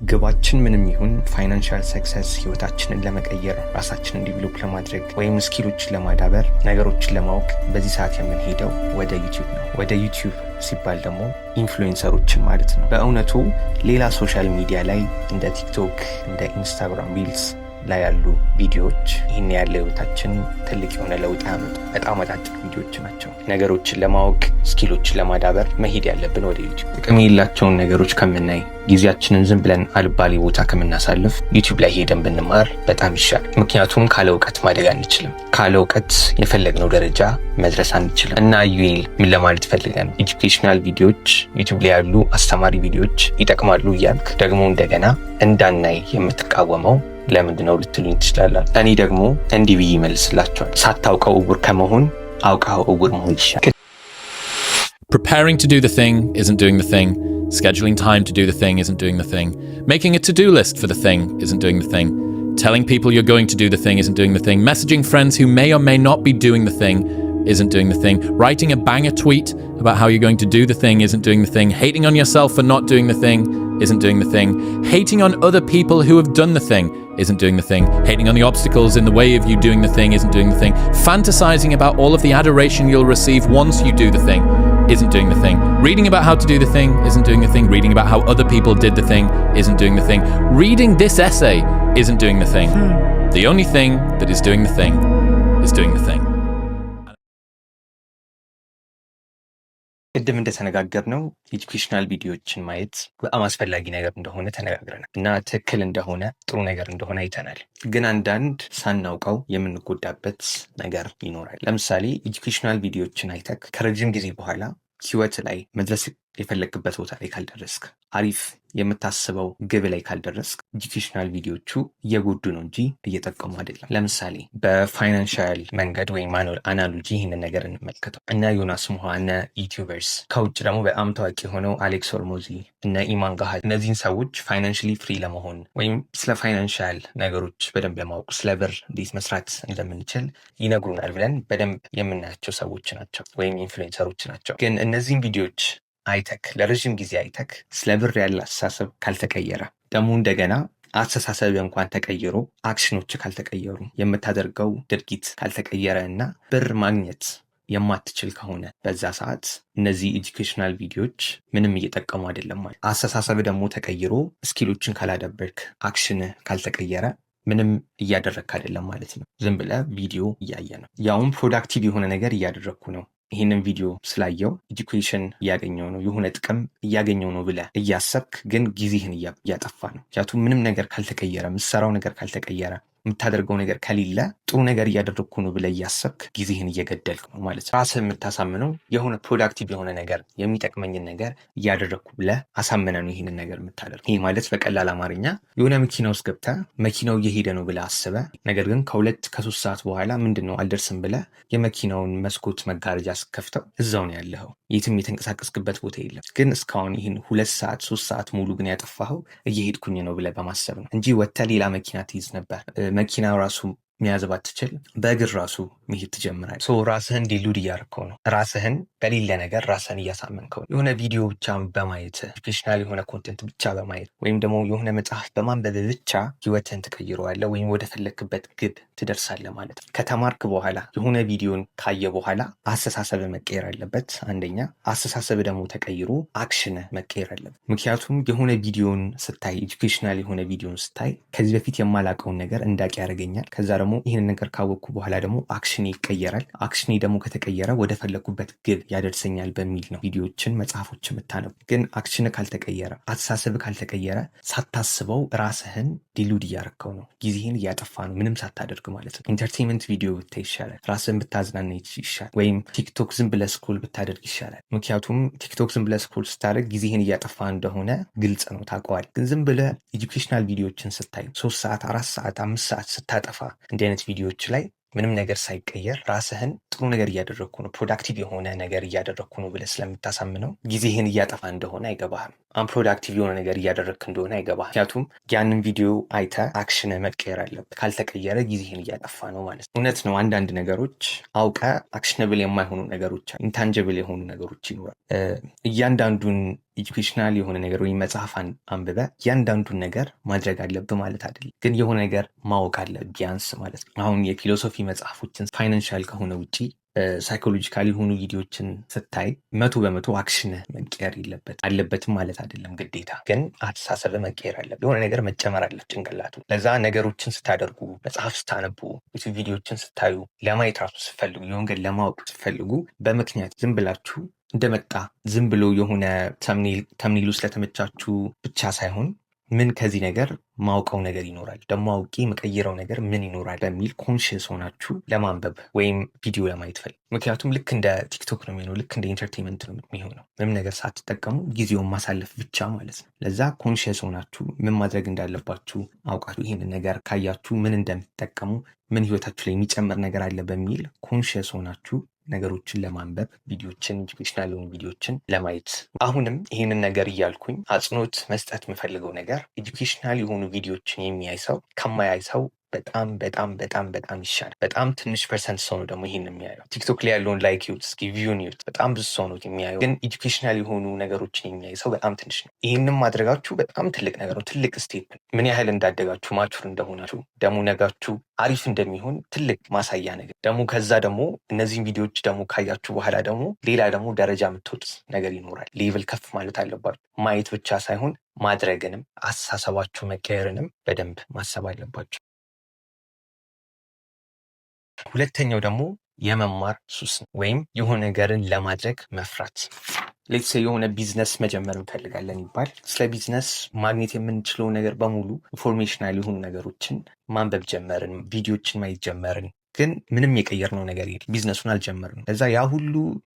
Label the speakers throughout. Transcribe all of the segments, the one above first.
Speaker 1: ግባችን ምንም ይሁን ፋይናንሻል ሰክሰስ ህይወታችንን ለመቀየር ራሳችንን ዲቨሎፕ ለማድረግ ወይም ስኪሎችን ለማዳበር ነገሮችን ለማወቅ በዚህ ሰዓት የምንሄደው ወደ ዩቲዩብ ነው። ወደ ዩቲዩብ ሲባል ደግሞ ኢንፍሉዌንሰሮችን ማለት ነው። በእውነቱ ሌላ ሶሻል ሚዲያ ላይ እንደ ቲክቶክ እንደ ኢንስታግራም ሪልስ ላይ ያሉ ቪዲዮዎች ይህን ያለ ህይወታችን ትልቅ የሆነ ለውጥ ያመጡ በጣም አጫጭር ቪዲዮዎች ናቸው። ነገሮችን ለማወቅ ስኪሎችን ለማዳበር መሄድ ያለብን ወደ ዩቲዩብ። ጥቅም የሌላቸውን ነገሮች ከምናይ ጊዜያችንን ዝም ብለን አልባሌ ቦታ ከምናሳልፍ ዩቲዩብ ላይ ሄደን ብንማር በጣም ይሻል። ምክንያቱም ካለ እውቀት ማደግ አንችልም። ካለ እውቀት የፈለግነው ደረጃ መድረስ አንችልም። እና ዩኤል ምን ለማለት ፈልገን ኤጁኬሽናል ቪዲዮዎች ዩቲዩብ ላይ ያሉ አስተማሪ ቪዲዮዎች ይጠቅማሉ እያልክ ደግሞ እንደገና እንዳናይ የምትቃወመው ለምንድን ነው ልትሉኝ ትችላላችሁ። እኔ ደግሞ እንዲህ ብዬ እመልስላችኋለሁ። ሳታውቀው እውር ከመሆን አውቀው እውር መሆን ይሻላል።
Speaker 2: Preparing to do the thing isn't doing the thing. Scheduling time to do the thing isn't doing the thing. Making a to-do list for the thing isn't doing the thing. Telling people you're going to do the thing isn't doing the thing. Messaging friends who may or may not be doing the thing isn't doing the thing. Writing a banger tweet about how you're going to do the thing isn't doing the thing. Hating on yourself for not doing the thing isn't doing the thing. Hating on other people who have done the thing isn't doing the thing. Hating on the obstacles in the way of you doing the thing isn't doing the thing. Fantasizing about all of the adoration you'll receive once you do the thing isn't doing the thing. Reading about how to do the thing isn't doing the thing. Reading about how other people did the thing isn't doing the thing. Reading this essay isn't doing the thing. The only thing that is doing the thing is doing the thing.
Speaker 1: ቅድም እንደተነጋገርነው ኤጁኬሽናል ቪዲዮዎችን ማየት በጣም አስፈላጊ ነገር እንደሆነ ተነጋግረናል እና ትክክል እንደሆነ ጥሩ ነገር እንደሆነ አይተናል። ግን አንዳንድ ሳናውቀው የምንጎዳበት ነገር ይኖራል። ለምሳሌ ኤጁኬሽናል ቪዲዮዎችን አይተክ ከረጅም ጊዜ በኋላ ህይወት ላይ መድረስ የፈለግበት ቦታ ላይ ካልደረስክ፣ አሪፍ የምታስበው ግብ ላይ ካልደረስክ ኤጁኬሽናል ቪዲዮቹ እየጎዱ ነው እንጂ እየጠቀሙ አይደለም። ለምሳሌ በፋይናንሻል መንገድ ወይም አናሎጂ ይህንን ነገር እንመልከተው። እነ ዮናስ ሙሃ እነ ዩቲዩበርስ፣ ከውጭ ደግሞ በጣም ታዋቂ የሆነው አሌክስ ኦርሞዚ እነ ኢማን ጋሃድ፣ እነዚህን ሰዎች ፋይናንሽሊ ፍሪ ለመሆን ወይም ስለ ፋይናንሻል ነገሮች በደንብ ለማወቅ ስለ ብር እንዴት መስራት እንደምንችል ይነግሩናል ብለን በደንብ የምናያቸው ሰዎች ናቸው ወይም ኢንፍሉዌንሰሮች ናቸው። ግን እነዚህን ቪዲዮዎች አይተክ ለረዥም ጊዜ አይተክ ስለ ብር ያለ አስተሳሰብ ካልተቀየረ ደግሞ እንደገና አስተሳሰብ እንኳን ተቀይሮ አክሽኖች ካልተቀየሩ የምታደርገው ድርጊት ካልተቀየረ እና ብር ማግኘት የማትችል ከሆነ በዛ ሰዓት እነዚህ ኤጁኬሽናል ቪዲዮዎች ምንም እየጠቀሙ አይደለም ማለት። አስተሳሰብ ደግሞ ተቀይሮ ስኪሎችን ካላደበርክ አክሽን ካልተቀየረ ምንም እያደረግክ አይደለም ማለት ነው። ዝም ብለህ ቪዲዮ እያየ ነው። ያውም ፕሮዳክቲቭ የሆነ ነገር እያደረግኩ ነው፣ ይህንን ቪዲዮ ስላየው ኤጁኬሽን እያገኘው ነው፣ የሆነ ጥቅም እያገኘው ነው ብለህ እያሰብክ ግን ጊዜህን እያጠፋ ነው። ምክንያቱም ምንም ነገር ካልተቀየረ፣ የምትሰራው ነገር ካልተቀየረ፣ የምታደርገው ነገር ከሌለ ጥሩ ነገር እያደረግኩ ነው ብለህ እያሰብክ ጊዜህን እየገደልክ ነው ማለት ነው። ራስህ የምታሳምነው የሆነ ፕሮዳክቲቭ የሆነ ነገር የሚጠቅመኝን ነገር እያደረግኩ ብለህ አሳምነ ነው ይህንን ነገር የምታደርገው። ይህ ማለት በቀላል አማርኛ የሆነ መኪና ውስጥ ገብተህ መኪናው እየሄደ ነው ብለህ አስበህ ነገር ግን ከ2-3 ሰዓት በኋላ ምንድን ነው አልደርስም ብለህ የመኪናውን መስኮት መጋረጃ ስከፍተው እዛው ነው ያለኸው። የትም የተንቀሳቀስክበት ቦታ የለም። ግን እስካሁን ይህን 2-3 ሰዓት ሙሉ ግን ያጠፋኸው እየሄድኩኝ ነው ብለህ በማሰብ ነው እንጂ ወጥተህ ሌላ መኪና ትይዝ ነበር። መኪና ራሱ መያዝ ባትችል በእግር ራሱ መሄድ ትጀምራለህ። ራስህን ዲሉድ እያደረከው ነው። ራስህን በሌለ ነገር ራስህን እያሳመንከው ነው። የሆነ ቪዲዮ ብቻ በማየት ኤጁኬሽናል የሆነ ኮንቴንት ብቻ በማየት ወይም ደግሞ የሆነ መጽሐፍ በማንበብ ብቻ ህይወትህን ትቀይረዋለህ ወይም ወደ ፈለግክበት ግብ ትደርሳለህ ማለት ነው። ከተማርክ በኋላ የሆነ ቪዲዮን ካየ በኋላ አስተሳሰብ መቀየር አለበት። አንደኛ አስተሳሰብ ደግሞ ተቀይሮ አክሽን መቀየር አለበት። ምክንያቱም የሆነ ቪዲዮን ስታይ ኤጁኬሽናል የሆነ ቪዲዮን ስታይ ከዚህ በፊት የማላውቀውን ነገር እንዳውቅ ያደርገኛል። ከዛ ደግሞ ይህንን ነገር ካወቅኩ በኋላ ደግሞ አክሽኔ ይቀየራል። አክሽኔ ደግሞ ከተቀየረ ወደ ፈለግኩበት ግብ ያደርሰኛል በሚል ነው ቪዲዮዎችን መጽሐፎችን የምታነቡ። ግን አክሽን ካልተቀየረ፣ አስተሳሰብ ካልተቀየረ ሳታስበው ራስህን ዲሉድ እያረከው ነው፣ ጊዜህን እያጠፋ ነው ምንም ሳታደርግ ማለት ነው። ኢንተርቴንመንት ቪዲዮ ብታይ ይሻላል፣ ራስህን ብታዝናና ይሻላል፣ ወይም ቲክቶክ ዝም ብለህ ስክሮል ብታደርግ ይሻላል። ምክንያቱም ቲክቶክ ዝም ብለህ ስክሮል ስታደርግ ጊዜህን እያጠፋ እንደሆነ ግልጽ ነው፣ ታውቀዋል። ግን ዝም ብለህ ኤጁኬሽናል ቪዲዮዎችን ስታይ 3 ሰዓት 4 ሰዓት 5 ሰዓት ስታጠፋ እንዲህ አይነት ቪዲዮዎች ላይ ምንም ነገር ሳይቀየር ራስህን ጥሩ ነገር እያደረግኩ ነው፣ ፕሮዳክቲቭ የሆነ ነገር እያደረግኩ ነው ብለህ ስለምታሳምነው ጊዜህን እያጠፋ እንደሆነ አይገባህም። አንፕሮዳክቲቭ የሆነ ነገር እያደረግክ እንደሆነ አይገባህም። ምክንያቱም ያንን ቪዲዮ አይተህ አክሽን መቀየር አለበት። ካልተቀየረ ጊዜህን እያጠፋ ነው ማለት ነው። እውነት ነው፣ አንዳንድ ነገሮች አውቀህ አክሽነብል የማይሆኑ ነገሮች፣ ኢንታንጅብል የሆኑ ነገሮች ይኖራል። እያንዳንዱን ኤጁኬሽናል የሆነ ነገር ወይም መጽሐፍ አንብበ እያንዳንዱን ነገር ማድረግ አለብህ ማለት አይደለም። ግን የሆነ ነገር ማወቅ አለ ቢያንስ ማለት ነው። አሁን የፊሎሶፊ መጽሐፎችን ፋይናንሻል ከሆነ ውጪ ሳይኮሎጂካል የሆኑ ቪዲዮችን ስታይ 100% አክሽን መቀየር አለበትም ማለት አይደለም። ግዴታ ግን አስተሳሰብ መቀየር አለበት። የሆነ ነገር መጨመር አለ ጭንቅላቱ። ለዛ ነገሮችን ስታደርጉ፣ መጽሐፍ ስታነቡ፣ ዩቲዩብ ቪዲዮችን ስታዩ፣ ለማየት ራሱ ስትፈልጉ፣ የሆነ ለማወቅ ስትፈልጉ በምክንያት ዝም ብላችሁ እንደመጣ ዝም ብሎ የሆነ ተምኔሉ ስለተመቻችሁ ብቻ ሳይሆን ምን ከዚህ ነገር ማውቀው ነገር ይኖራል፣ ደግሞ አውቄ መቀየረው ነገር ምን ይኖራል በሚል ኮንሽስ ሆናችሁ ለማንበብ ወይም ቪዲዮ ለማየት ፈልግ። ምክንያቱም ልክ እንደ ቲክቶክ ነው የሚሆነው፣ ልክ እንደ ኢንተርቴንመንት ነው የሚሆነው። ምንም ነገር ሳትጠቀሙ ጊዜውን ማሳለፍ ብቻ ማለት ነው። ለዛ ኮንሽስ ሆናችሁ ምን ማድረግ እንዳለባችሁ አውቃችሁ ይህንን ነገር ካያችሁ ምን እንደምትጠቀሙ፣ ምን ህይወታችሁ ላይ የሚጨምር ነገር አለ በሚል ኮንሽስ ሆናችሁ ነገሮችን ለማንበብ ቪዲዮችን፣ ኤጁኬሽናል የሆኑ ቪዲዮችን ለማየት። አሁንም ይህንን ነገር እያልኩኝ አጽንኦት መስጠት የምፈልገው ነገር ኤጁኬሽናል የሆኑ ቪዲዮችን የሚያይ ሰው ከማያይ ሰው በጣም በጣም በጣም በጣም ይሻላል። በጣም ትንሽ ፐርሰንት ሰው ነው ደግሞ ይህን የሚያየው። ቲክቶክ ላይ ያለውን ላይክ ዩት እስኪ ቪውን ዩት፣ በጣም ብዙ ሰው ነው የሚያየው። ግን ኤጁኬሽናል የሆኑ ነገሮችን የሚያይ ሰው በጣም ትንሽ ነው። ይህንም ማድረጋችሁ በጣም ትልቅ ነገር ነው፣ ትልቅ ስቴፕ። ምን ያህል እንዳደጋችሁ ማቹር እንደሆናችሁ ደግሞ ነጋችሁ አሪፍ እንደሚሆን ትልቅ ማሳያ ነገር ደግሞ። ከዛ ደግሞ እነዚህን ቪዲዮዎች ደግሞ ካያችሁ በኋላ ደግሞ ሌላ ደግሞ ደረጃ የምትወጡት ነገር ይኖራል። ሌቭል ከፍ ማለት አለባችሁ። ማየት ብቻ ሳይሆን ማድረግንም አስተሳሰባችሁ መቀየርንም በደንብ ማሰብ አለባችሁ። ሁለተኛው ደግሞ የመማር ሱስ ወይም የሆነ ነገርን ለማድረግ መፍራት። ሌትስ የሆነ ቢዝነስ መጀመር እንፈልጋለን ይባል። ስለ ቢዝነስ ማግኘት የምንችለው ነገር በሙሉ ኢንፎርሜሽናል የሆኑ ነገሮችን ማንበብ ጀመርን፣ ቪዲዮችን ማየት ጀመርን። ግን ምንም የቀየርነው ነገር የለም፣ ቢዝነሱን አልጀመርንም። እዛ ያ ሁሉ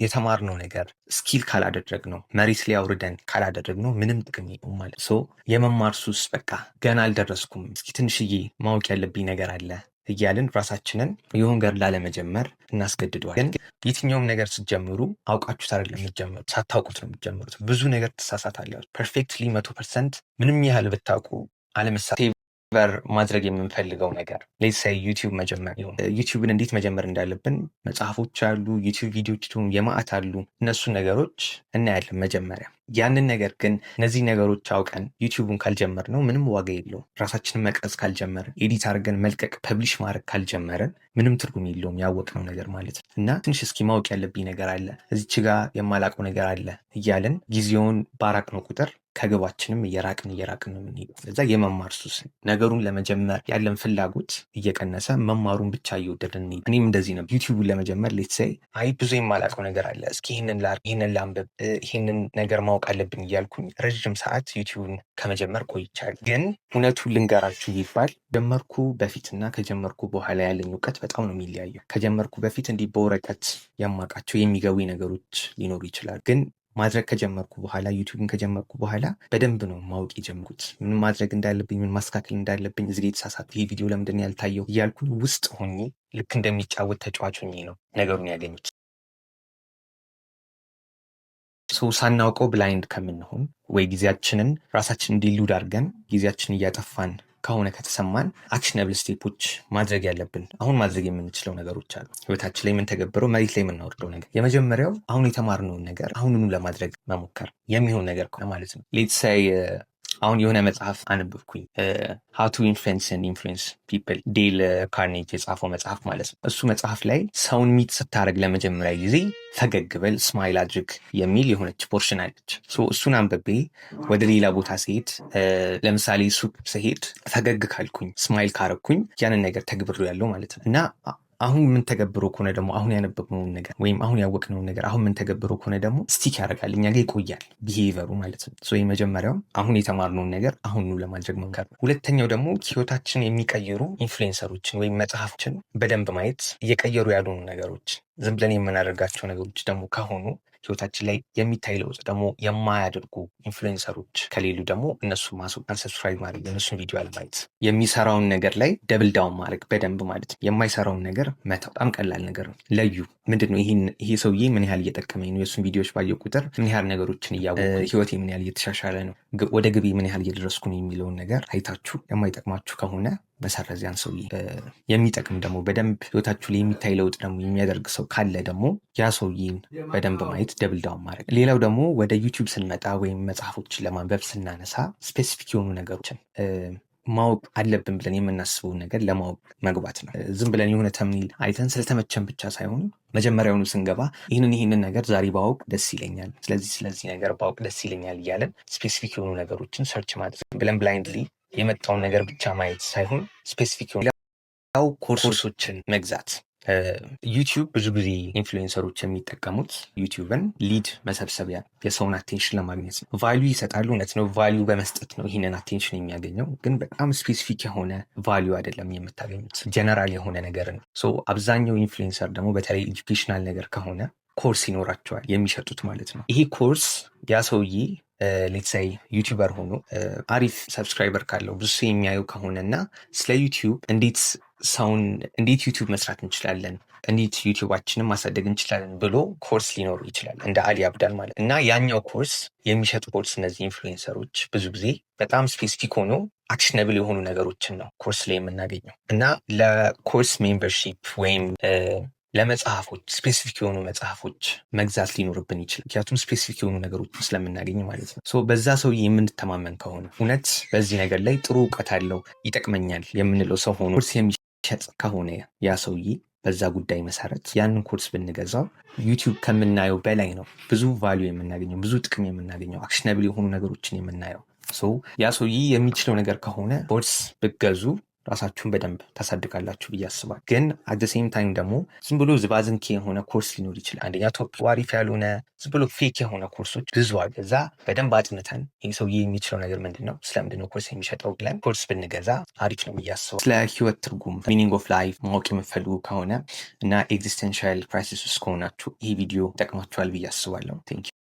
Speaker 1: የተማርነው ነገር ስኪል ካላደረግነው፣ መሬት ላይ አውርደን ካላደረግነው ምንም ጥቅም የለውም ማለት። የመማር ሱስ በቃ ገና አልደረስኩም፣ እስኪ ትንሽዬ ማወቅ ያለብኝ ነገር አለ እያልን ራሳችንን የሆነ ነገር ላለመጀመር እናስገድደዋል። ግን የትኛውም ነገር ስትጀምሩ አውቃችሁት አይደለም የምትጀምሩት፣ ሳታውቁት ነው የምትጀምሩት። ብዙ ነገር ትሳሳታላችሁ። ፐርፌክትሊ 100% ምንም ያህል ብታውቁ አለመሳሳት ማድረግ የምንፈልገው ነገር ሌትሳይ ዩቲዩብ መጀመር ይሁን። ዩቲዩብን እንዴት መጀመር እንዳለብን መጽሐፎች አሉ፣ ዩቲዩብ ቪዲዮች የማዕት አሉ። እነሱን ነገሮች እናያለን መጀመሪያ። ያንን ነገር ግን እነዚህ ነገሮች አውቀን ዩቲዩብን ካልጀመር ነው ምንም ዋጋ የለውም። ራሳችንን መቅረጽ ካልጀመርን፣ ኤዲት አድርገን መልቀቅ ፐብሊሽ ማድረግ ካልጀመርን ምንም ትርጉም የለውም ያወቅነው ነገር ማለት ነው። እና ትንሽ እስኪ ማወቅ ያለብኝ ነገር አለ፣ እዚች ጋር የማላውቀው ነገር አለ እያልን ጊዜውን ባራቅነው ቁጥር ከግባችንም እየራቅን ነው የምንሄደው። እዛ የመማር ሱስ ነገሩን ለመጀመር ያለን ፍላጎት እየቀነሰ መማሩን ብቻ እየወደድን እንሄድ። እኔም እንደዚህ ነው። ዩቲዩብን ለመጀመር ሌትሳይ ብዙ የማላውቀው ነገር አለ፣ እስኪ ይህንን ላንብብ፣ ይህንን ነገር ማወቅ አለብኝ እያልኩኝ ረዥም ሰዓት ዩቲዩብን ከመጀመር ቆይቻለሁ። ግን እውነቱን ልንገራችሁ ይባል ጀመርኩ በፊትና ከጀመርኩ በኋላ ያለኝ እውቀት በጣም ነው የሚለያየው። ከጀመርኩ በፊት እንዲህ በወረቀት የማውቃቸው የሚገቡ ነገሮች ሊኖሩ ይችላል። ግን ማድረግ ከጀመርኩ በኋላ ዩቲዩብን ከጀመርኩ በኋላ በደንብ ነው ማወቅ የጀመርኩት። ምን ማድረግ እንዳለብኝ፣ ምን ማስተካከል እንዳለብኝ፣ እዚህ ላይ የተሳሳትኩት፣ ይሄ ቪዲዮ ለምንድን ያልታየው እያልኩኝ ውስጥ ሆኜ ልክ እንደሚጫወት ተጫዋች ሆኜ ነው ነገሩን ያገኙት። ሳናውቀው ብላይንድ ከምንሆን ወይ ጊዜያችንን ራሳችን እንዲሉድ አድርገን ጊዜያችንን እያጠፋን ከሆነ ከተሰማን አክሽነብል ስቴፖች ማድረግ ያለብን አሁን ማድረግ የምንችለው ነገሮች አሉ። ህይወታችን ላይ የምንተገብረው መሬት ላይ የምናወርደው ነገር የመጀመሪያው አሁን የተማርነውን ነገር አሁኑኑ ለማድረግ መሞከር የሚሆን ነገር ከሆነ ማለት ነው። ሌትሳይ አሁን የሆነ መጽሐፍ አነበብኩኝ፣ ሃው ቱ ኢንፍሉዌንስ ፒፕል፣ ዴል ካርኔጅ የጻፈው መጽሐፍ ማለት ነው። እሱ መጽሐፍ ላይ ሰውን ሚት ስታደርግ ለመጀመሪያ ጊዜ ፈገግ በል፣ ስማይል አድርግ የሚል የሆነች ፖርሽን አለች። እሱን አንብቤ ወደ ሌላ ቦታ ስሄድ፣ ለምሳሌ ሱቅ ስሄድ ፈገግ ካልኩኝ፣ ስማይል ካረኩኝ ያንን ነገር ተግብሮ ያለው ማለት ነው። እና አሁን ምን ተገብሮ ከሆነ ደግሞ አሁን ያነበብነውን ነገር ወይም አሁን ያወቅነውን ነገር አሁን ምን ተገብሮ ከሆነ ደግሞ ስቲክ ያደርጋል፣ እኛ ጋር ይቆያል ቢሄቨሩ ማለት ነው። የመጀመሪያው አሁን የተማርነውን ነገር አሁኑ ለማድረግ መንገር ነው። ሁለተኛው ደግሞ ህይወታችን የሚቀይሩ ኢንፍሉዌንሰሮችን ወይም መጽሐፎችን በደንብ ማየት፣ እየቀየሩ ያሉን ነገሮች ዝም ብለን የምናደርጋቸው ነገሮች ደግሞ ከሆኑ ህይወታችን ላይ የሚታይ ለውጥ ደግሞ የማያደርጉ ኢንፍሉዌንሰሮች ከሌሉ ደግሞ እነሱ ማስወጣት፣ ሰብስክራይብ ማድረግ፣ የእነሱን ቪዲዮ አለማየት፣ የሚሰራውን ነገር ላይ ደብል ዳውን ማድረግ በደንብ ማለት ነው። የማይሰራውን ነገር መተው በጣም ቀላል ነገር ነው። ለዩ ምንድን ነው ይሄ ሰውዬ ምን ያህል እየጠቀመኝ ነው፣ የእሱን ቪዲዮዎች ባየው ቁጥር ምን ያህል ነገሮችን ህይወቴ ምን ያህል እየተሻሻለ ነው፣ ወደ ግቤ ምን ያህል እየደረስኩ ነው የሚለውን ነገር አይታችሁ የማይጠቅማችሁ ከሆነ መሰረዝ ያን ሰውዬ የሚጠቅም ደግሞ በደንብ ህይወታችሁ ላይ የሚታይ ለውጥ ደግሞ የሚያደርግ ሰው ካለ ደግሞ ያ ሰውዬን በደንብ ማየት ደብል ዳውን ማድረግ። ሌላው ደግሞ ወደ ዩቲዩብ ስንመጣ ወይም መጽሐፎችን ለማንበብ ስናነሳ ስፔሲፊክ የሆኑ ነገሮችን ማወቅ አለብን ብለን የምናስበውን ነገር ለማወቅ መግባት ነው። ዝም ብለን የሆነ ተምኒል አይተን ስለተመቸን ብቻ ሳይሆን መጀመሪያውኑ ስንገባ ይህንን ነገር ዛሬ ባወቅ ደስ ይለኛል፣ ስለዚህ ነገር ባወቅ ደስ ይለኛል እያለን ስፔሲፊክ የሆኑ ነገሮችን ሰርች ማድረግ ብለን ብላይንድሊ የመጣውን ነገር ብቻ ማየት ሳይሆን ስፔሲፊክ የሆኑ ኮርሶችን መግዛት። ዩቲዩብ ብዙ ጊዜ ኢንፍሉዌንሰሮች የሚጠቀሙት ዩቲዩብን ሊድ መሰብሰቢያ የሰውን አቴንሽን ለማግኘት ነው። ቫሊዩ ይሰጣሉ፣ እውነት ነው። ቫሊዩ በመስጠት ነው ይህንን አቴንሽን የሚያገኘው። ግን በጣም ስፔሲፊክ የሆነ ቫሊዩ አይደለም የምታገኙት፣ ጀነራል የሆነ ነገር ነው። አብዛኛው ኢንፍሉዌንሰር ደግሞ በተለይ ኤጁኬሽናል ነገር ከሆነ ኮርስ ይኖራቸዋል የሚሸጡት ማለት ነው። ይሄ ኮርስ ያ ሰውዬ ሌትሳይ ዩቲዩበር ሆኖ አሪፍ ሰብስክራይበር ካለው ብዙ ሰው የሚያዩ ከሆነ እና ስለ ዩቲዩብ እንዴት ዩቲዩብ መስራት እንችላለን፣ እንዴት ዩቲዩባችንን ማሳደግ እንችላለን ብሎ ኮርስ ሊኖሩ ይችላል፣ እንደ አሊ አብዳል ማለት እና ያኛው ኮርስ የሚሸጡ ኮርስ እነዚህ ኢንፍሉዌንሰሮች ብዙ ጊዜ በጣም ስፔሲፊክ ሆኖ አክሽነብል የሆኑ ነገሮችን ነው ኮርስ ላይ የምናገኘው እና ለኮርስ ሜምበርሺፕ ወይም ለመጽሐፎች ስፔሲፊክ የሆኑ መጽሐፎች መግዛት ሊኖርብን ይችላል። ምክንያቱም ስፔሲፊክ የሆኑ ነገሮችን ስለምናገኝ ማለት ነው። በዛ ሰውዬ የምንተማመን ከሆነ እውነት በዚህ ነገር ላይ ጥሩ እውቀት አለው ይጠቅመኛል የምንለው ሰው ሆኖ ኮርስ የሚሸጥ ከሆነ ያ ሰውዬ በዛ ጉዳይ መሰረት ያንን ኮርስ ብንገዛው ዩቲዩብ ከምናየው በላይ ነው ብዙ ቫሊዩ የምናገኘው፣ ብዙ ጥቅም የምናገኘው፣ አክሽነብል የሆኑ ነገሮችን የምናየው። ያ ሰውዬ የሚችለው ነገር ከሆነ ኮርስ ብገዙ ራሳችሁን በደንብ ታሳድጋላችሁ ብዬ አስባለሁ። ግን አት ሴም ታይም ደግሞ ዝም ብሎ ዝባዝንኬ የሆነ ኮርስ ሊኖር ይችላል። አንደኛ ቶፒክ አሪፍ ያልሆነ ዝም ብሎ ፌክ የሆነ ኮርሶች ብዙ አሉ። እዛ በደንብ አጥንተን ይህ ሰውዬ የሚችለው ነገር ምንድን ነው፣ ስለምንድን ነው ኮርስ የሚሸጠው ብለን ኮርስ ብንገዛ አሪፍ ነው ብዬ አስባለሁ። ስለ ህይወት ትርጉም ሚኒንግ ኦፍ ላይፍ ማወቅ የምትፈልጉ ከሆነ እና ኤግዚስተንሻል ክራይሲስ ውስጥ ከሆናችሁ ይህ ቪዲዮ ይጠቅማችኋል ብዬ አስባለሁ። ቴንክ ዩ።